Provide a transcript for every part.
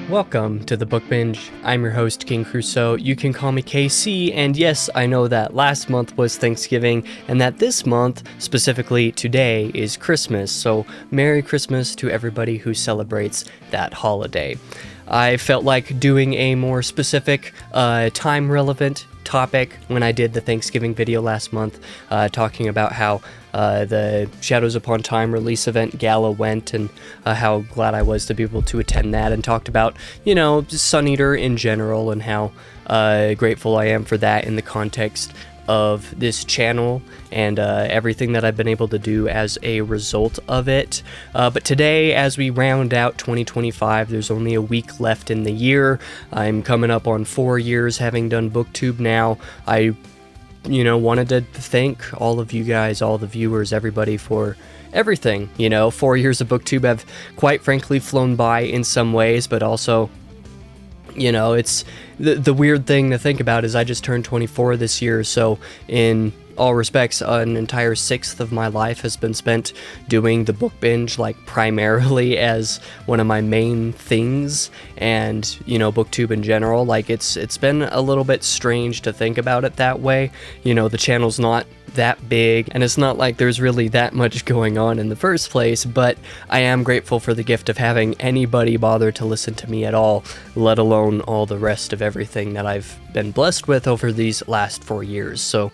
Welcome to the Book Binge. I'm your host, King Crusoe. You can call me KC, and yes, I know that last month was Thanksgiving, and that this month, specifically today, is Christmas, so Merry Christmas to everybody who celebrates that holiday. I felt like doing a more specific, time-relevant topic when I did the Thanksgiving video last month, talking about how the Shadows Upon Time release event gala went, and how glad I was to be able to attend that, and talked about, Sun Eater in general, and how grateful I am for that in the context of this channel and everything that I've been able to do as a result of it. But today, as we round out 2025, there's only a week left in the year. I'm coming up on 4 years having done BookTube now. I wanted to thank all of you guys, all the viewers, everybody for everything. 4 years of BookTube have quite frankly flown by in some ways, but also, it's the weird thing to think about is I just turned 24 this year, so in all respects, an entire sixth of my life has been spent doing the book binge, like primarily as one of my main things, and BookTube in general. Like it's been a little bit strange to think about it that way. The channel's not that big, and it's not like there's really that much going on in the first place, but I am grateful for the gift of having anybody bother to listen to me at all, let alone all the rest of everything that I've been blessed with over these last 4 years. So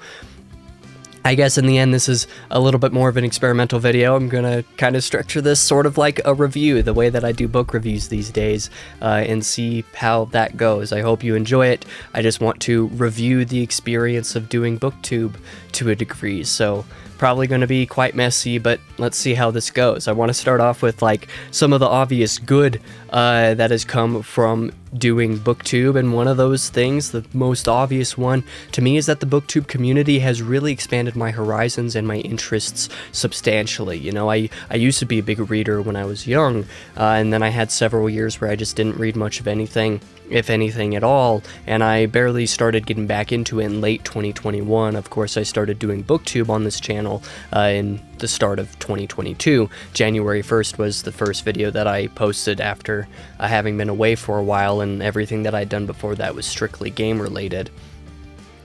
I guess in the end, this is a little bit more of an experimental video. I'm gonna kind of structure this sort of like a review, the way that I do book reviews these days, and see how that goes. I hope you enjoy it. I just want to review the experience of doing BookTube to a degree, so probably going to be quite messy, but let's see how this goes. I want to start off with like some of the obvious good that has come from doing BookTube, and one of those things, the most obvious one to me, is that the BookTube community has really expanded my horizons and my interests substantially. I used to be a big reader when I was young, and then I had several years where I just didn't read much of anything, if anything at all, and I barely started getting back into it in late 2021. Of course, I started doing BookTube on this channel in the start of 2022. January 1st was the first video that I posted after having been away for a while, and everything that I'd done before that was strictly game related,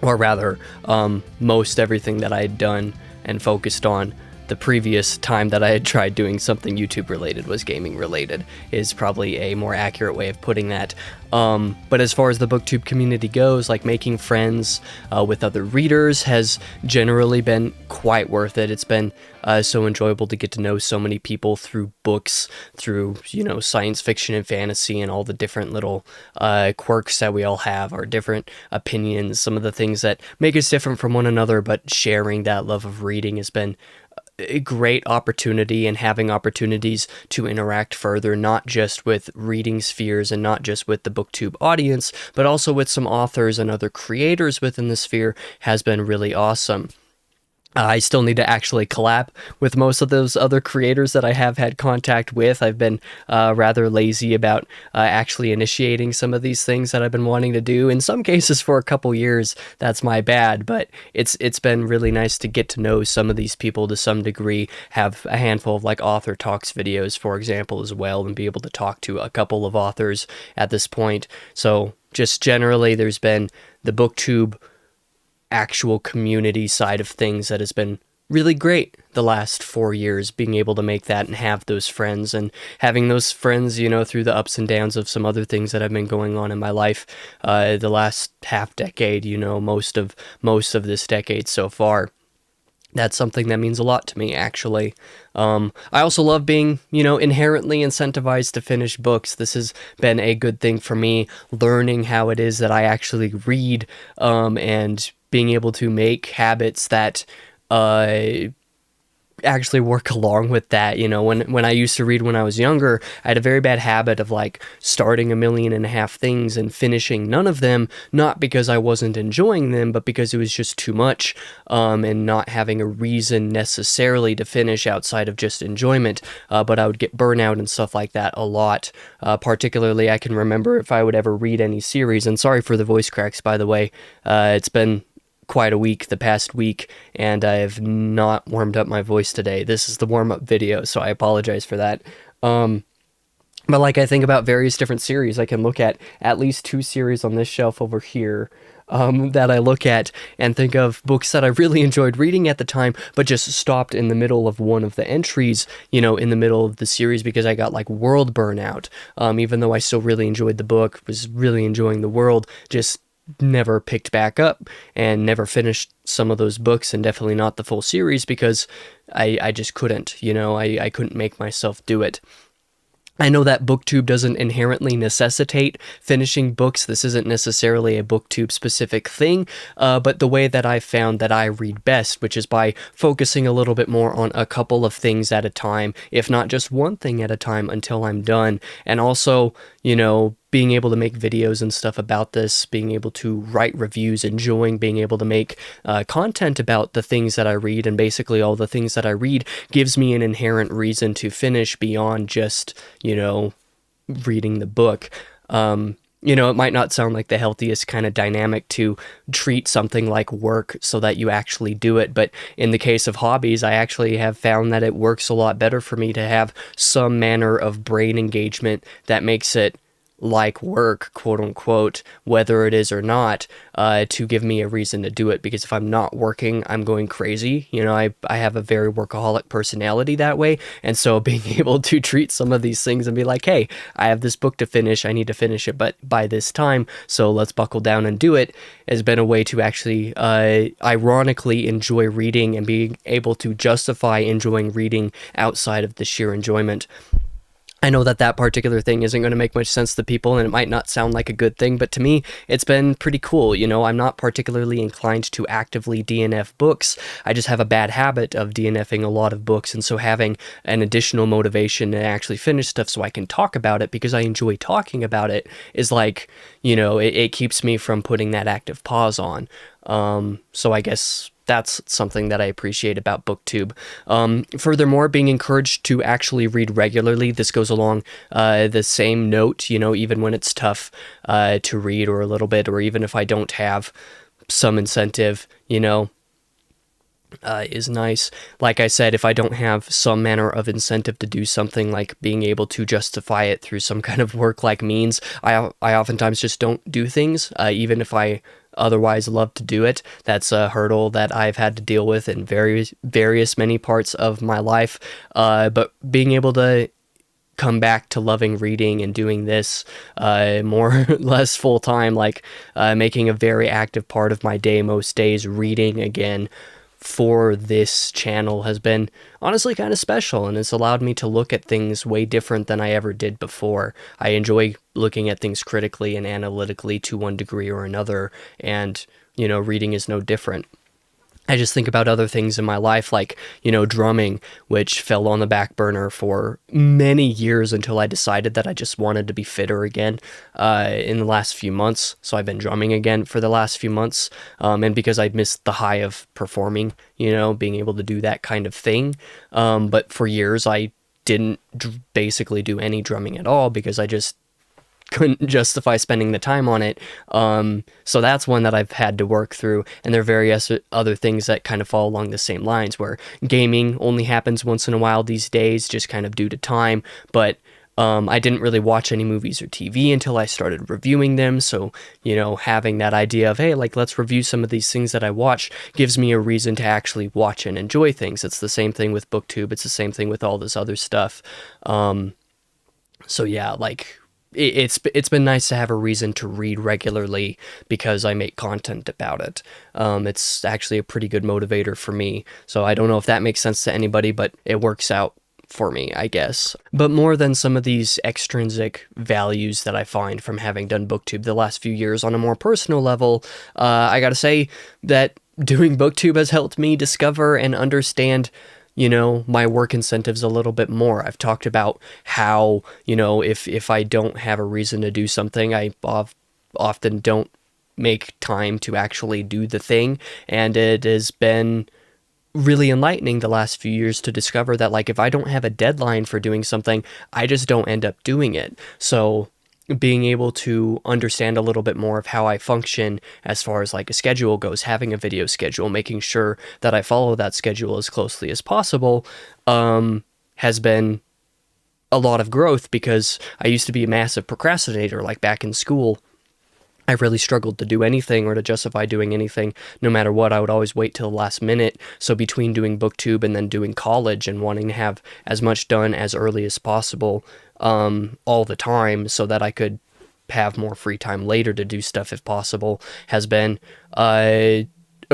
or rather, most everything that I had done and focused on the previous time that I had tried doing something YouTube related was gaming related, is probably a more accurate way of putting that. But as far as the BookTube community goes, like making friends with other readers has generally been quite worth it. It's been so enjoyable to get to know so many people through books, through, science fiction and fantasy, and all the different little quirks that we all have, our different opinions, some of the things that make us different from one another, but sharing that love of reading has been a great opportunity, and having opportunities to interact further, not just with reading spheres and not just with the BookTube audience, but also with some authors and other creators within the sphere, has been really awesome. I still need to actually collab with most of those other creators that I have had contact with. I've been rather lazy about actually initiating some of these things that I've been wanting to do. In some cases for a couple years, that's my bad, but it's been really nice to get to know some of these people to some degree, have a handful of like author talks videos, for example, as well, and be able to talk to a couple of authors at this point. So just generally, there's been the BookTube actual community side of things that has been really great the last 4 years, being able to make that and have those friends, and having those friends, through the ups and downs of some other things that have been going on in my life the last half decade, most of this decade so far. That's something that means a lot to me, actually. I also love being, inherently incentivized to finish books. This has been a good thing for me, learning how it is that I actually read, and being able to make habits that actually work along with that. When I used to read when I was younger, I had a very bad habit of like starting 1.5 million things and finishing none of them, not because I wasn't enjoying them, but because it was just too much, and not having a reason necessarily to finish outside of just enjoyment. But I would get burnout and stuff like that a lot. Particularly, I can remember if I would ever read any series, and sorry for the voice cracks, by the way. It's been quite a week, the past week, and I have not warmed up my voice today. This is the warm-up video, so I apologize for that. But like I think about various different series, I can look at least two series on this shelf over here that I look at and think of books that I really enjoyed reading at the time, but just stopped in the middle of one of the entries, in the middle of the series because I got like world burnout. Even though I still really enjoyed the book, was really enjoying the world, just never picked back up and never finished some of those books, and definitely not the full series because I just couldn't, I couldn't make myself do it. I know that BookTube doesn't inherently necessitate finishing books. This isn't necessarily a BookTube specific thing, but the way that I've found that I read best, which is by focusing a little bit more on a couple of things at a time, if not just one thing at a time until I'm done. And also, being able to make videos and stuff about this, being able to write reviews, enjoying being able to make content about the things that I read, and basically all the things that I read gives me an inherent reason to finish beyond just, reading the book. It might not sound like the healthiest kind of dynamic to treat something like work so that you actually do it, but in the case of hobbies, I actually have found that it works a lot better for me to have some manner of brain engagement that makes it like work, quote unquote, whether it is or not, to give me a reason to do it. Because if I'm not working, I'm going crazy. I have a very workaholic personality that way. And so being able to treat some of these things and be like, hey, I have this book to finish, I need to finish it but by this time, so let's buckle down and do it, has been a way to actually ironically enjoy reading and being able to justify enjoying reading outside of the sheer enjoyment. I know that particular thing isn't going to make much sense to people, and it might not sound like a good thing, but to me, it's been pretty cool. I'm not particularly inclined to actively DNF books. I just have a bad habit of DNFing a lot of books, and so having an additional motivation to actually finish stuff so I can talk about it because I enjoy talking about it is like, it keeps me from putting that active pause on. So I guess that's something that I appreciate about BookTube. Furthermore, being encouraged to actually read regularly. This goes along the same note, even when it's tough to read or a little bit, or even if I don't have some incentive, is nice. Like I said, if I don't have some manner of incentive to do something, like being able to justify it through some kind of work-like means, I oftentimes just don't do things, even if I otherwise love to do it. That's a hurdle that I've had to deal with in various many parts of my life. But being able to come back to loving reading and doing this more or less full time, like making a very active part of my day most days, reading again for this channel has been honestly kind of special, and it's allowed me to look at things way different than I ever did before. I enjoy looking at things critically and analytically to one degree or another, and reading is no different. I just think about other things in my life, like, drumming, which fell on the back burner for many years until I decided that I just wanted to be fitter again in the last few months. So I've been drumming again for the last few months. And because I missed the high of performing, being able to do that kind of thing. But for years, I didn't basically do any drumming at all because I just couldn't justify spending the time on it. So that's one that I've had to work through. And there are various other things that kind of fall along the same lines, where gaming only happens once in a while these days, just kind of due to time. But I didn't really watch any movies or TV until I started reviewing them. So, having that idea of, hey, like, let's review some of these things that I watched gives me a reason to actually watch and enjoy things. It's the same thing with BookTube. It's the same thing with all this other stuff. So yeah, like, it's been nice to have a reason to read regularly because I make content about it. It's actually a pretty good motivator for me. So I don't know if that makes sense to anybody, but it works out for me, I guess. But more than some of these extrinsic values that I find from having done BookTube the last few years on a more personal level, I gotta say that doing BookTube has helped me discover and understand my work incentives a little bit more. I've talked about how, if I don't have a reason to do something, I often don't make time to actually do the thing. And it has been really enlightening the last few years to discover that, like, if I don't have a deadline for doing something, I just don't end up doing it. So being able to understand a little bit more of how I function as far as like a schedule goes, having a video schedule, making sure that I follow that schedule as closely as possible, has been a lot of growth, because I used to be a massive procrastinator, like back in school. I really struggled to do anything or to justify doing anything. No matter what, I would always wait till the last minute. So between doing BookTube and then doing college and wanting to have as much done as early as possible, all the time, so that I could have more free time later to do stuff if possible, has been a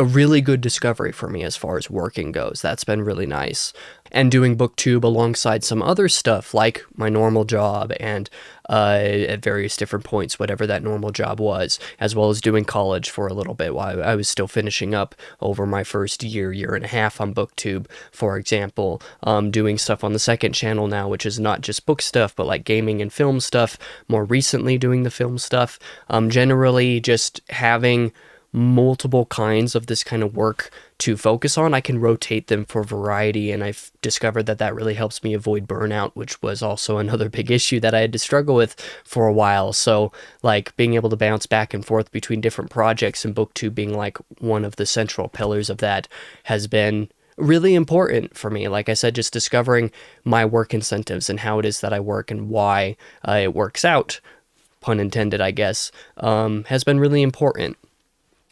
really good discovery for me as far as working goes. That's been really nice. And doing BookTube alongside some other stuff like my normal job and at various different points, whatever that normal job was, as well as doing college for a little bit while I was still finishing up over my first year and a half on BookTube, for example. Doing stuff on the second channel now, which is not just book stuff, but like gaming and film stuff. More recently doing the film stuff. Generally just having multiple kinds of this kind of work to focus on. I can rotate them for variety, and I've discovered that that really helps me avoid burnout, which was also another big issue that I had to struggle with for a while. So like being able to bounce back and forth between different projects, and BookTube being like one of the central pillars of that, has been really important for me. Like I said, just discovering my work incentives and how it is that I work and why it works out, pun intended, I guess, has been really important.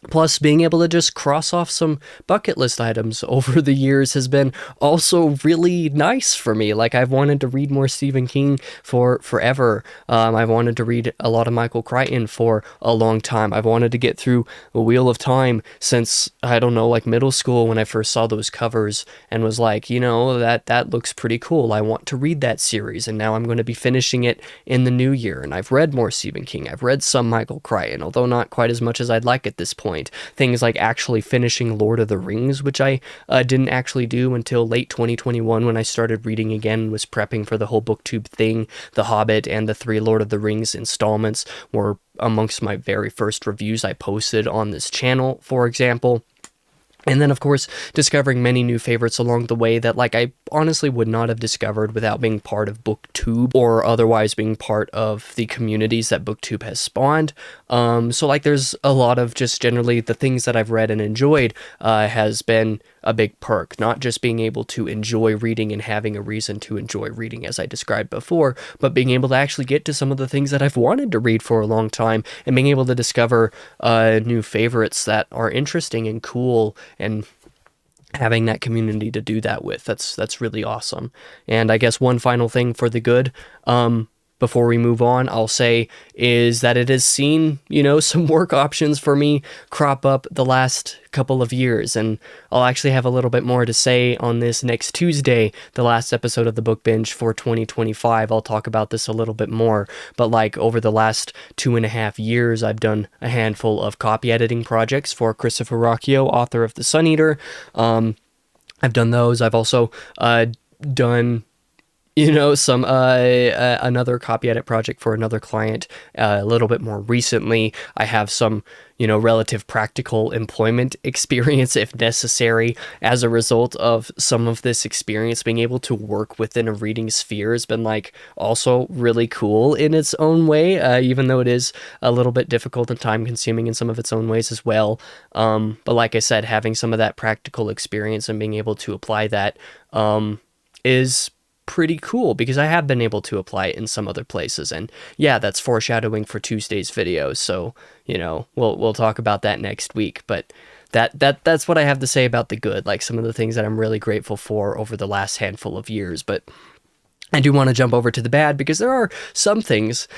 Plus, being able to just cross off some bucket list items over the years has been also really nice for me. Like, I've wanted to read more Stephen King for forever. I've wanted to read a lot of Michael Crichton for a long time. I've wanted to get through The Wheel of Time since, I don't know, like middle school, when I first saw those covers and was like, you know, that looks pretty cool. I want to read that series, and now I'm going to be finishing it in the new year. And I've read more Stephen King. I've read some Michael Crichton, although not quite as much as I'd like at this point. Things like actually finishing Lord of the Rings, which I didn't actually do until late 2021 when I started reading again and was prepping for the whole BookTube thing. The Hobbit and the 3 Lord of the Rings installments were amongst my very first reviews I posted on this channel, for example. And then, of course, discovering many new favorites along the way that, like, I honestly would not have discovered without being part of BookTube or otherwise being part of the communities that BookTube has spawned. So, like, there's a lot of just generally the things that I've read and enjoyed has been a big perk. Not just being able to enjoy reading and having a reason to enjoy reading, as I described before, but being able to actually get to some of the things that I've wanted to read for a long time and being able to discover new favorites that are interesting and cool, and having that community to do that with. That's really awesome. And I guess one final thing for the good, before we move on, I'll say is that it has seen, you know, some work options for me crop up the last couple of years, and I'll actually have a little bit more to say on this next Tuesday, the last episode of the Book Binge for 2025. I'll talk about this a little bit more, but like over the last 2.5 years, I've done a handful of copy editing projects for Christopher Rocchio, author of The Sun Eater. I've done those. I've also done, you know, some another copy edit project for another client a little bit more recently. I have some, you know, relative practical employment experience, if necessary, as a result of some of this experience. Being able to work within a reading sphere has been, like, also really cool in its own way, even though it is a little bit difficult and time consuming in some of its own ways as well. But like I said, having some of that practical experience and being able to apply that is pretty cool, because I have been able to apply it in some other places. And yeah, that's foreshadowing for Tuesday's video, so, you know, we'll talk about that next week. But that's what I have to say about the good, like some of the things that I'm really grateful for over the last handful of years. But I do want to jump over to the bad, because there are some things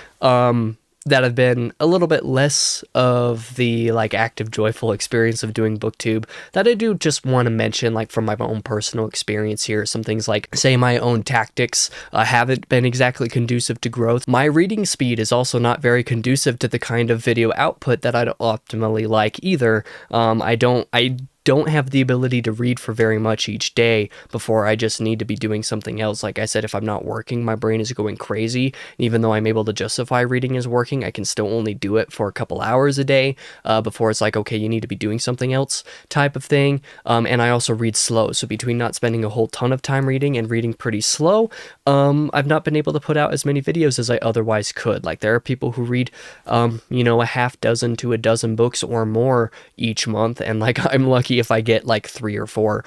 that have been a little bit less of the, like, active, joyful experience of doing BookTube that I do just want to mention, like, from my own personal experience here. Some things like, say, my own tactics haven't been exactly conducive to growth. My reading speed is also not very conducive to the kind of video output that I'd optimally like either. I don't have the ability to read for very much each day before I just need to be doing something else. Like I said, if I'm not working, my brain is going crazy. And even though I'm able to justify reading as working, I can still only do it for a couple hours a day before it's like, okay, you need to be doing something else type of thing. And I also read slow. So between not spending a whole ton of time reading and reading pretty slow, I've not been able to put out as many videos as I otherwise could. Like, there are people who read, you know, a half dozen to a dozen books or more each month. And like, I'm lucky lucky if I get like 3 or 4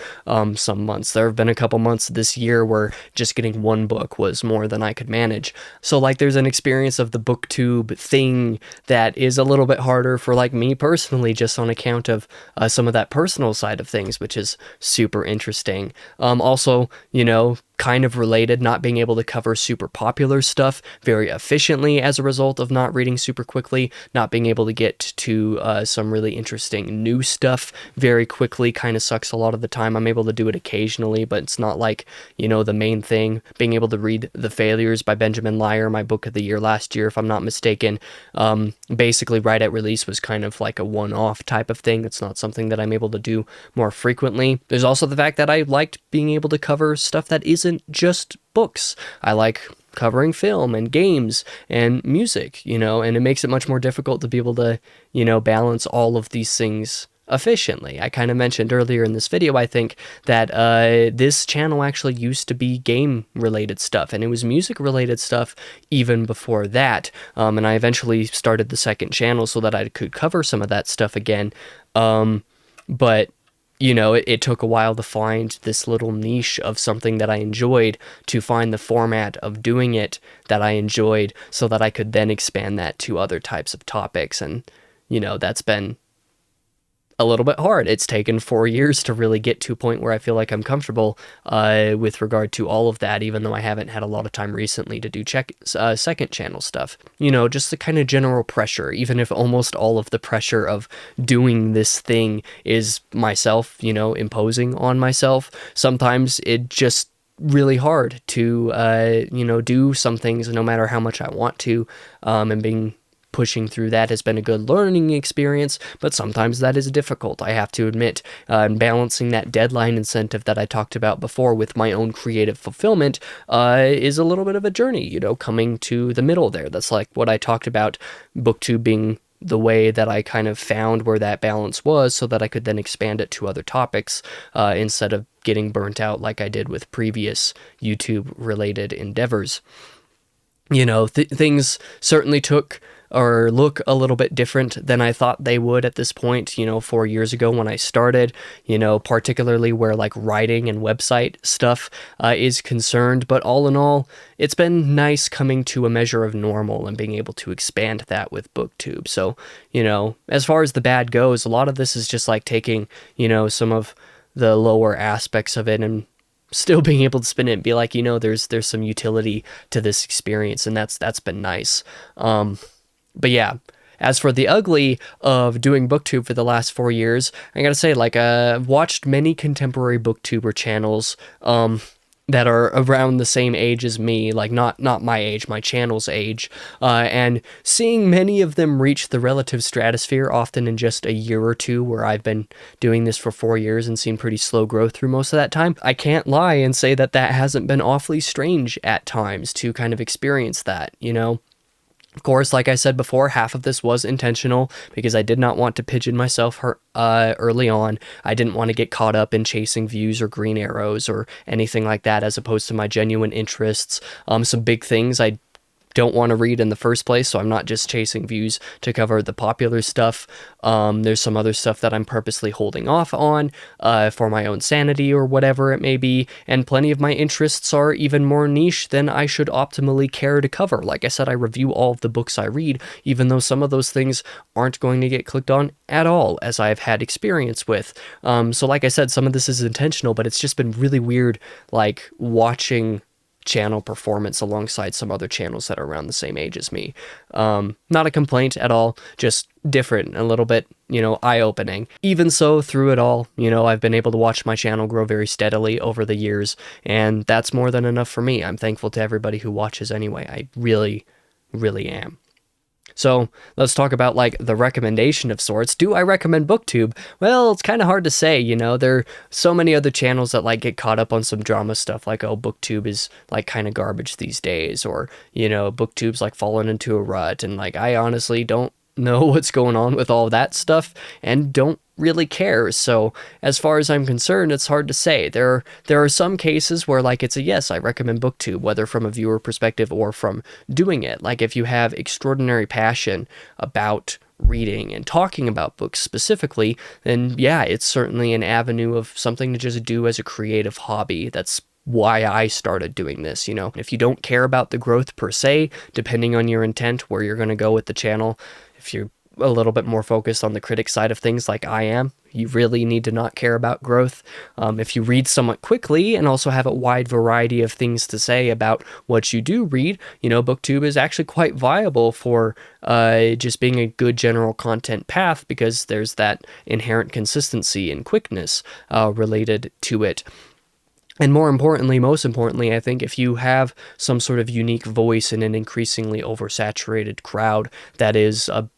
some months. There have been a couple months this year where just getting one book was more than I could manage. So like there's an experience of the BookTube thing that is a little bit harder for like me personally, just on account of some of that personal side of things, which is super interesting. Also, you know, kind of related, not being able to cover super popular stuff very efficiently as a result of not reading super quickly, not being able to get to some really interesting new stuff very quickly kind of sucks a lot of the time. I'm able to do it occasionally, but it's not like, you know, the main thing. Being able to read The Failures by Benjamin Lyer, my book of the year last year, if I'm not mistaken, basically right at release was kind of like a one-off type of thing. It's not something that I'm able to do more frequently. There's also the fact that I liked being able to cover stuff that isn't just books. I like covering film and games and music, you know, and it makes it much more difficult to be able to, you know, balance all of these things efficiently. I kind of mentioned earlier in this video, I think, that this channel actually used to be game related stuff, and it was music related stuff even before that. And I eventually started the second channel so that I could cover some of that stuff again. But you know, it took a while to find this little niche of something that I enjoyed, to find the format of doing it that I enjoyed, so that I could then expand that to other types of topics. And, you know, that's been a little bit hard. It's taken 4 years to really get to a point where I feel like I'm comfortable with regard to all of that, even though I haven't had a lot of time recently to do second channel stuff. You know, just the kind of general pressure, even if almost all of the pressure of doing this thing is myself, you know, imposing on myself. Sometimes it just really hard to, you know, do some things no matter how much I want to, and pushing through that has been a good learning experience, but sometimes that is difficult, I have to admit. And balancing that deadline incentive that I talked about before with my own creative fulfillment is a little bit of a journey, you know, coming to the middle there. That's like what I talked about, BookTube being the way that I kind of found where that balance was, so that I could then expand it to other topics instead of getting burnt out like I did with previous YouTube-related endeavors. You know, things certainly took or look a little bit different than I thought they would at this point, you know, 4 years ago when I started, you know, particularly where like writing and website stuff is concerned. But all in all, it's been nice coming to a measure of normal and being able to expand that with BookTube. So, you know, as far as the bad goes, a lot of this is just like taking, you know, some of the lower aspects of it and still being able to spin it and be like, you know, there's some utility to this experience, and that's been nice. But yeah, as for the ugly of doing BookTube for the last 4 years, I gotta say, like, I've watched many contemporary BookTuber channels that are around the same age as me, like not my age, my channel's age, and seeing many of them reach the relative stratosphere, often in just a year or two, where I've been doing this for 4 years and seen pretty slow growth through most of that time. I can't lie and say that hasn't been awfully strange at times to kind of experience that, you know? Of course, like I said before, half of this was intentional because I did not want to pigeon myself early on. I didn't want to get caught up in chasing views or green arrows or anything like that, as opposed to my genuine interests. Some big things I don't want to read in the first place, so I'm not just chasing views to cover the popular stuff. There's some other stuff that I'm purposely holding off on for my own sanity or whatever it may be, and plenty of my interests are even more niche than I should optimally care to cover. Like I said, I review all of the books I read, even though some of those things aren't going to get clicked on at all, as I've had experience with. So like I said, some of this is intentional, but it's just been really weird, like, watching channel performance alongside some other channels that are around the same age as me. Not a complaint at all, just different, a little bit, you know, eye-opening. Even so, through it all, you know, I've been able to watch my channel grow very steadily over the years, and that's more than enough for me. I'm thankful to everybody who watches anyway. I really, really am. So let's talk about, like, the recommendation of sorts. Do I recommend BookTube? Well, it's kind of hard to say, you know. There are so many other channels that, like, get caught up on some drama stuff, like, oh, BookTube is, like, kind of garbage these days, or, you know, BookTube's, like, fallen into a rut, and, like, I honestly don't know what's going on with all that stuff, and don't really care. So as far as I'm concerned, it's hard to say. There are some cases where, like, it's a yes, I recommend BookTube, whether from a viewer perspective or from doing it. Like, if you have extraordinary passion about reading and talking about books specifically, then yeah, it's certainly an avenue of something to just do as a creative hobby. That's why I started doing this. If you don't care about the growth per se, depending on your intent, where you're going to go with the channel, if you're a little bit more focused on the critic side of things like I am, you really need to not care about growth. If you read somewhat quickly and also have a wide variety of things to say about what you do read, BookTube is actually quite viable for just being a good general content path, because there's that inherent consistency and quickness related to it. And most importantly, I think if you have some sort of unique voice in an increasingly oversaturated crowd, that is a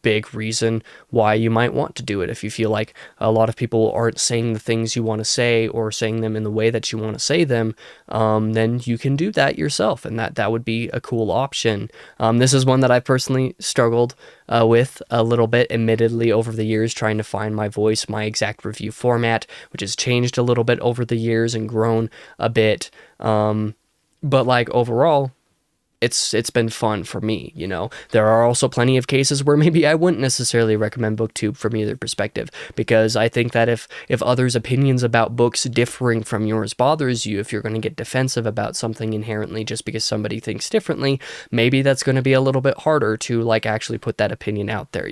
big reason why you might want to do it. If you feel like a lot of people aren't saying the things you want to say, or saying them in the way that you want to say them, then you can do that yourself, and that would be a cool option. This is one that I personally struggled with a little bit, admittedly, over the years, trying to find my voice, my exact review format, which has changed a little bit over the years and grown a bit. But like overall, it's been fun for me. There are also plenty of cases where maybe I wouldn't necessarily recommend BookTube from either perspective, because I think that if others' opinions about books differing from yours bothers you, if you're going to get defensive about something inherently just because somebody thinks differently, maybe that's going to be a little bit harder to like actually put that opinion out there.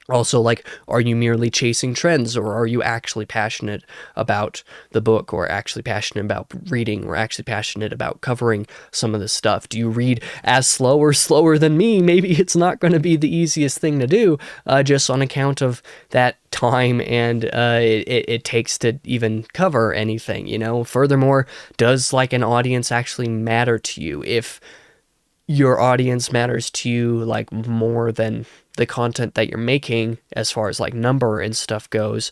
Also, like, are you merely chasing trends, or are you actually passionate about the book, or actually passionate about reading, or actually passionate about covering some of this stuff? Do you read as slower than me? Maybe it's not going to be the easiest thing to do, just on account of that time and it takes to even cover anything. Furthermore, does like an audience actually matter to you? If your audience matters to you like more than the content that you're making, as far as like number and stuff goes,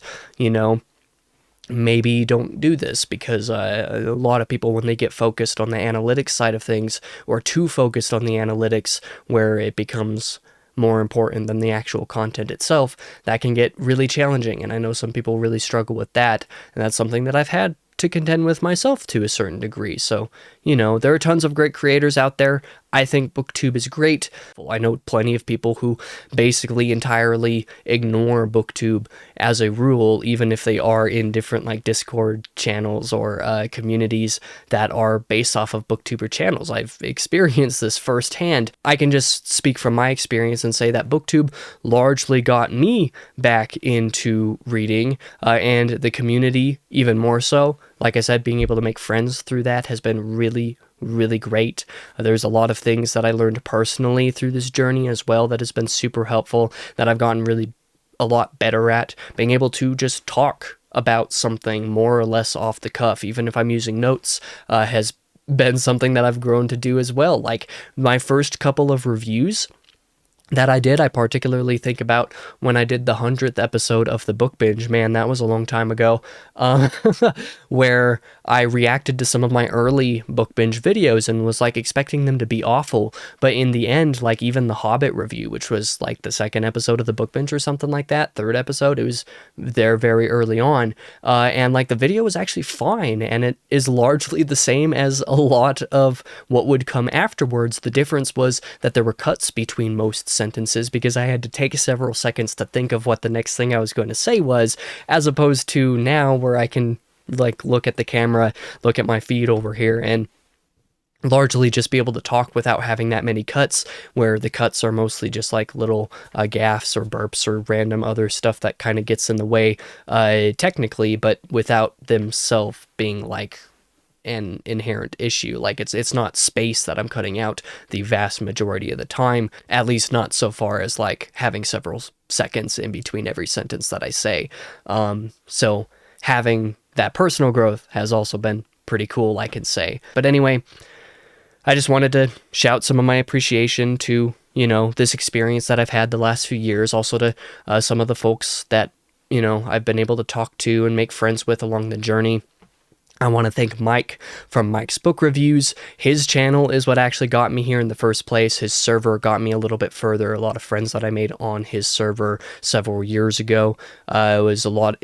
maybe don't do this, because a lot of people, when they get focused on the analytics side of things, or too focused on the analytics where it becomes more important than the actual content itself, that can get really challenging. And I know some people really struggle with that, and that's something that I've had to contend with myself to a certain degree. So, there are tons of great creators out there. I think BookTube is great. I know plenty of people who basically entirely ignore BookTube as a rule, even if they are in different like Discord channels or communities that are based off of BookTuber channels. I've experienced this firsthand. I can just speak from my experience and say that BookTube largely got me back into reading, and the community even more so. Like I said, being able to make friends through that has been really, really great. There's a lot of things that I learned personally through this journey as well that has been super helpful, that I've gotten really a lot better at. Being able to just talk about something more or less off the cuff, even if I'm using notes, has been something that I've grown to do as well. Like my first couple of reviews that I did, I particularly think about when I did the 100th episode of the Book Binge. Man, that was a long time ago, where I reacted to some of my early Book Binge videos and was like expecting them to be awful. But in the end, like even the Hobbit review, which was like the second episode of the Book Binge or something like that, third episode, it was there very early on. And like the video was actually fine, and it is largely the same as a lot of what would come afterwards. The difference was that there were cuts between most sentences, because I had to take several seconds to think of what the next thing I was going to say was, as opposed to now where I can like look at the camera, look at my feed over here, and largely just be able to talk without having that many cuts, where the cuts are mostly just like little gaffes or burps or random other stuff that kind of gets in the way technically, but without themselves being like an inherent issue. Like it's not space that I'm cutting out the vast majority of the time, at least not so far as like having several seconds in between every sentence that I say. So having that personal growth has also been pretty cool, I can say. But anyway, I just wanted to shout some of my appreciation to, this experience that I've had the last few years, also to some of the folks that, I've been able to talk to and make friends with along the journey. I want to thank Mike from Mike's Book Reviews. His channel is what actually got me here in the first place. His server got me a little bit further. A lot of friends that I made on his server several years ago. Is a lot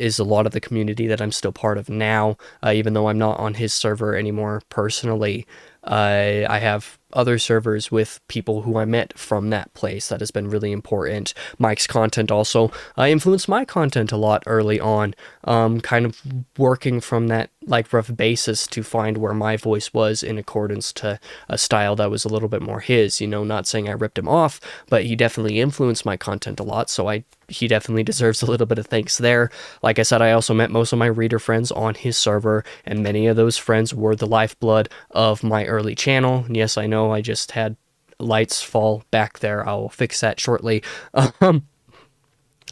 of the community that I'm still part of now, even though I'm not on his server anymore personally. I have other servers with people who I met from that place. That has been really important. Mike's content also influenced my content a lot early on, kind of working from that like rough basis to find where my voice was in accordance to a style that was a little bit more his, not saying I ripped him off, but he definitely influenced my content a lot, so he definitely deserves a little bit of thanks there. Like I said, I also met most of my reader friends on his server, and many of those friends were the lifeblood of my early channel. And yes, I know I just had lights fall back there. I'll fix that shortly.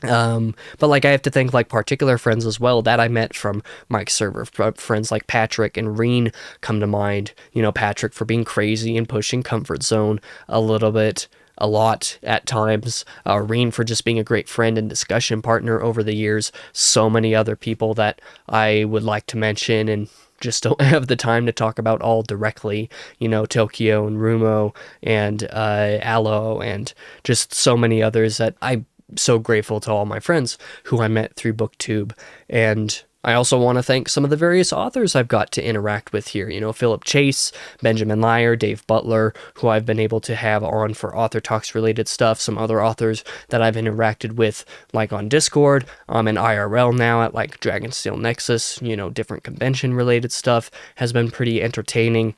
But like I have to thank like particular friends as well that I met from Mike's server. Friends like Patrick and Reen come to mind. Patrick for being crazy and pushing comfort zone a lot at times. Reen for just being a great friend and discussion partner over the years. So many other people that I would like to mention and just don't have the time to talk about all directly. Tokyo and Rumo and Aloe and just so many others that I'm so grateful to all my friends who I met through BookTube. And I also want to thank some of the various authors I've got to interact with here. Philip Chase, Benjamin Lyer, Dave Butler, who I've been able to have on for Author Talks related stuff. Some other authors that I've interacted with, like on Discord, and IRL now at like Dragonsteel Nexus. Different convention related stuff has been pretty entertaining.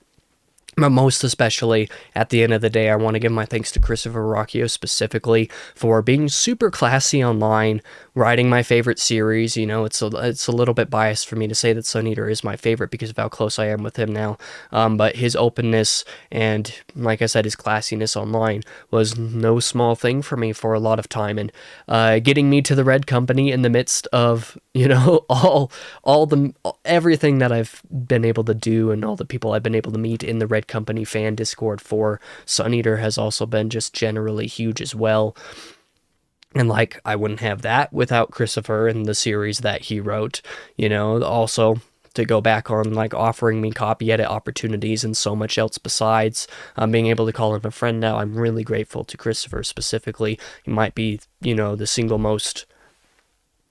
But most especially, at the end of the day, I want to give my thanks to Christopher Rocchio specifically for being super classy online, writing my favorite series. It's a little bit biased for me to say that Sun Eater is my favorite because of how close I am with him now. But his openness and, like I said, his classiness online was no small thing for me for a lot of time. And getting me to the Red Company in the midst of, everything that I've been able to do and all the people I've been able to meet in the Red Company fan Discord for Sun Eater has also been just generally huge as well. And like, I wouldn't have that without Christopher and the series that he wrote, also to go back on like offering me copy edit opportunities and so much else besides being able to call him a friend now. I'm really grateful to Christopher specifically. He might be, the single most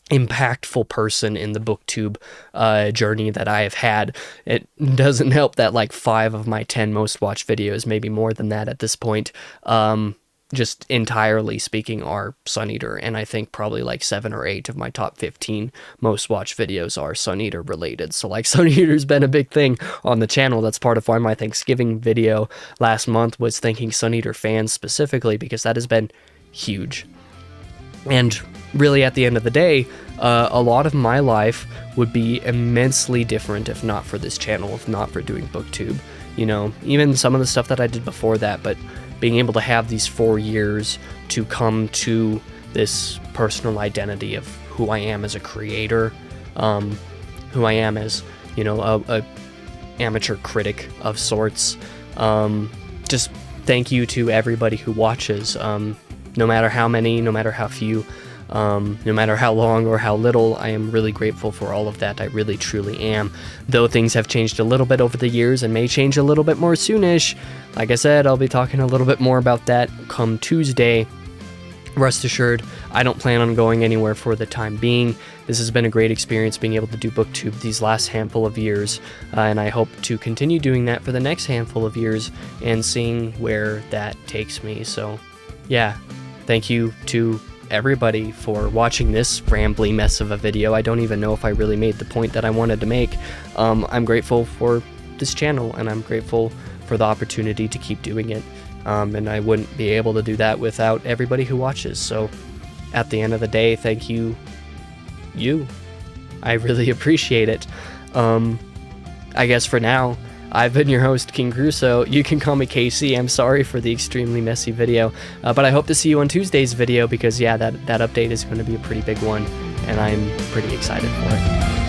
impactful person in the BookTube journey that I have had. It doesn't help that like 5 of my 10 most watched videos, maybe more than that at this point, just entirely speaking, are Sun Eater, and I think probably like 7 or 8 of my top 15 most watched videos are Sun Eater related. So like Sun Eater's been a big thing on the channel. That's part of why my Thanksgiving video last month was thanking Sun Eater fans specifically, because that has been huge. And really, at the end of the day, a lot of my life would be immensely different if not for this channel, if not for doing BookTube. Even some of the stuff that I did before that, but being able to have these 4 years to come to this personal identity of who I am as a creator, who I am as, a amateur critic of sorts. Just thank you to everybody who watches. No matter how many, no matter how few, no matter how long or how little, I am really grateful for all of that. I really, truly am. Though things have changed a little bit over the years and may change a little bit more soonish, like I said, I'll be talking a little bit more about that come Tuesday. Rest assured, I don't plan on going anywhere for the time being. This has been a great experience being able to do BookTube these last handful of years, and I hope to continue doing that for the next handful of years and seeing where that takes me. So, yeah. Thank you to everybody for watching this rambly mess of a video. I don't even know if I really made the point that I wanted to make. I'm grateful for this channel, and I'm grateful for the opportunity to keep doing it. And I wouldn't be able to do that without everybody who watches. So at the end of the day, thank you. I really appreciate it. I guess for now, I've been your host, King Crusoe. You can call me KC. I'm sorry for the extremely messy video, but I hope to see you on Tuesday's video because, yeah, that update is going to be a pretty big one, and I'm pretty excited for it.